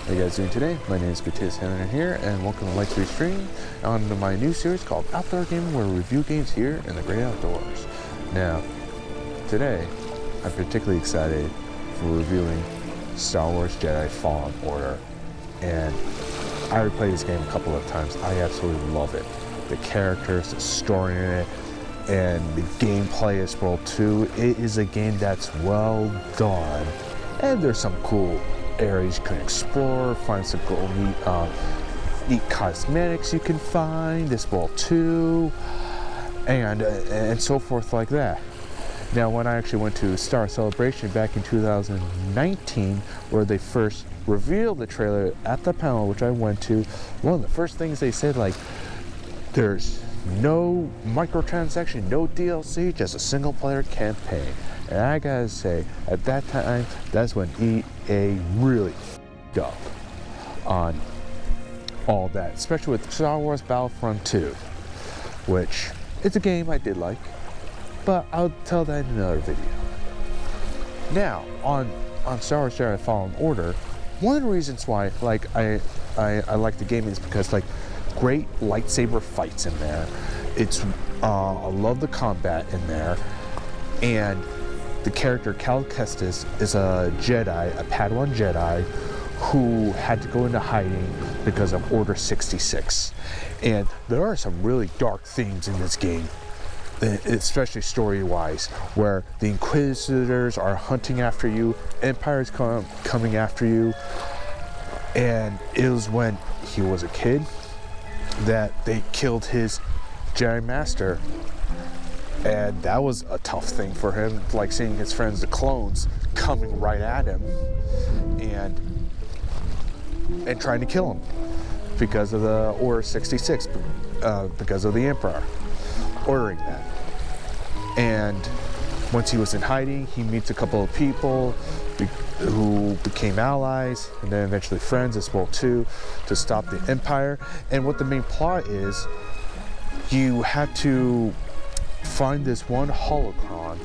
How you guys doing today? My name is Batis Henry here, and welcome to Lightspeed Stream on my new series called Outdoor Gaming, where we review games here in the great outdoors. Now, today, I'm particularly excited for reviewing Star Wars Jedi Fallen Order, and I already played this game a couple of times. I absolutely love it. The characters, the story in it, and the gameplay as well too. It is a game that's well done, and there's some cool areas you can explore, find some cool neat cosmetics you can find as well too, and so forth like that. Now, when I actually went to Star Celebration back in 2019, where they first revealed the trailer at the panel, which I went to, one of the first things they said, like, there's no microtransaction, no DLC, just a single player campaign. And I gotta say, at that time, that's when EA really f***ed up on all that, especially with Star Wars Battlefront 2, which it's a game I did like, but I'll tell that in another video. Now, on Star Wars Jedi Fallen Order, one of the reasons why I like the game is because great lightsaber fights in there. I love the combat in there, and the character Cal Kestis is a Jedi, a Padawan Jedi, who had to go into hiding because of Order 66. And there are some really dark themes in this game, especially story-wise, where the Inquisitors are hunting after you, Empire's coming after you, and it was when he was a kid that they killed his Jedi Master. And that was a tough thing for him, like seeing his friends, the clones, coming right at him and trying to kill him because of the Order 66, because of the Emperor ordering that. And once he was in hiding, he meets a couple of people who became allies and then eventually friends as well too, to stop the Empire. And what the main plot is, you have to find this one holocron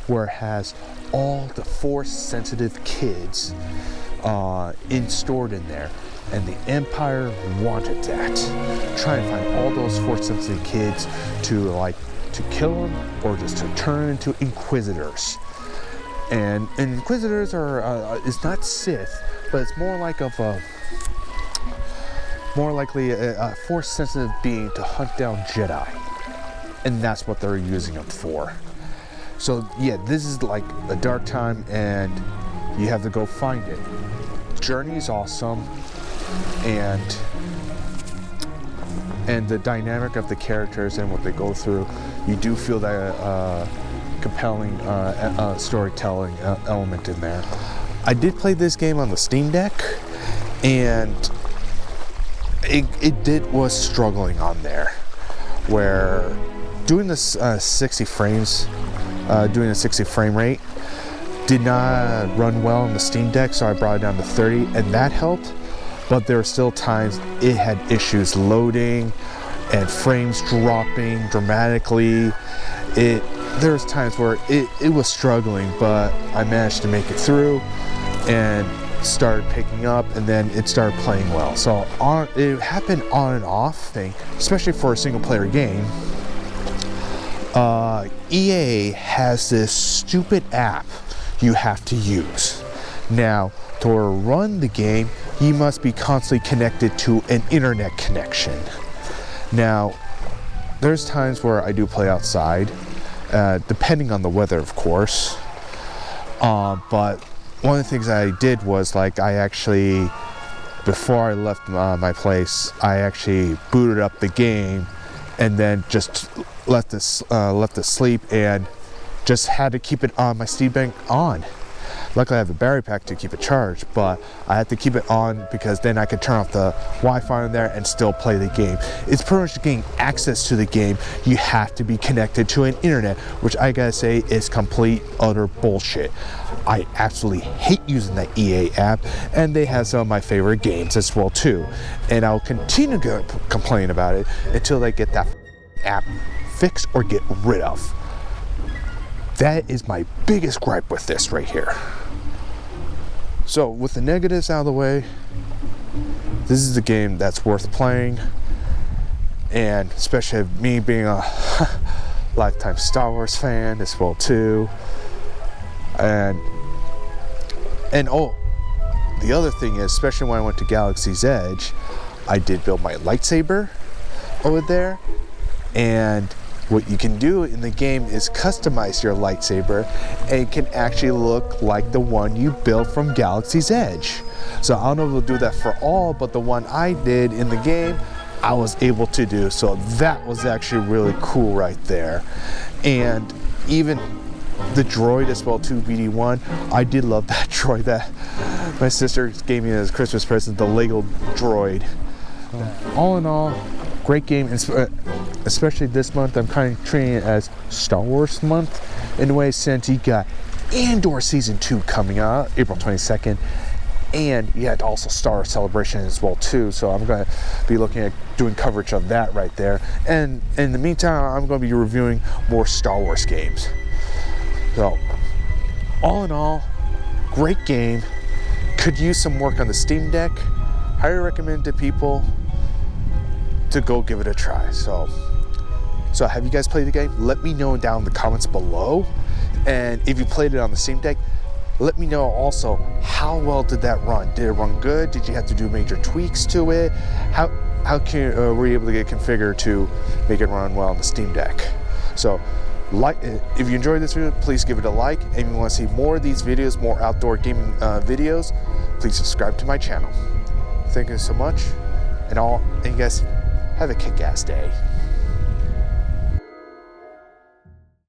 where it has all the Force-sensitive kids stored in there, and the Empire wanted that. Try and find all those Force-sensitive kids to kill them, or just to turn into Inquisitors. And Inquisitors are is not Sith, but it's more likely a Force-sensitive being to hunt down Jedi. And that's what they're using them for. So yeah, this is like a dark time, and you have to go find it. Journey is awesome, and the dynamic of the characters and what they go through, you do feel that compelling storytelling element in there. I did play this game on the Steam Deck, and it was struggling on there, where doing this 60 frames, doing a 60 frame rate did not run well on the Steam Deck, so I brought it down to 30, and that helped. But there were still times it had issues loading and frames dropping dramatically. There was times where it was struggling, but I managed to make it through and started picking up, and then it started playing well. So it happened on and off thing, especially for a single player game. EA has this stupid app you have to use. Now, to run the game, you must be constantly connected to an internet connection. Now, there's times where I do play outside, depending on the weather, of course. But one of the things I did was, I actually, before I left my place, I actually booted up the game and then just left it sleep, and just had to keep it on my Steam Deck on. Luckily, I have a battery pack to keep it charged, but I had to keep it on because then I could turn off the Wi-Fi in there and still play the game. It's pretty much getting access to the game. You have to be connected to an internet, which I gotta say is complete, utter bullshit. I absolutely hate using that EA app, and they have some of my favorite games as well too. And I'll continue to complain about it until they get that app fixed or get rid of. That is my biggest gripe with this right here. So with the negatives out of the way, this is a game that's worth playing, and especially me being a lifetime Star Wars fan as well too. And oh, the other thing is, especially when I went to Galaxy's Edge, I did build my lightsaber over there, and what you can do in the game is customize your lightsaber, and it can actually look like the one you built from Galaxy's Edge. So I don't know if we'll do that for all, but the one I did in the game, I was able to do. So that was actually really cool right there. And even the droid as well too, BD1, I did love that droid that my sister gave me as a Christmas present, the Lego droid. All in all, great game, especially this month. I'm kind of treating it as Star Wars month in a way, since you got Andor Season 2 coming out April 22nd, and you had also Star Wars Celebration as well too, so I'm going to be looking at doing coverage of that right there. And in the meantime, I'm going to be reviewing more Star Wars games. So all in all, great game. Could use some work on the Steam Deck. Highly recommend to people to go give it a try. So have you guys played the game? Let me know down in the comments below. And if you played it on the Steam Deck, let me know also, how well did that run? Did it run good? Did you have to do major tweaks to it? How were you able to get configured to make it run well on the Steam Deck? So if you enjoyed this video, please give it a like. And if you want to see more of these videos, more outdoor gaming videos, please subscribe to my channel. Thank you so much, and you guys have a kick-ass day.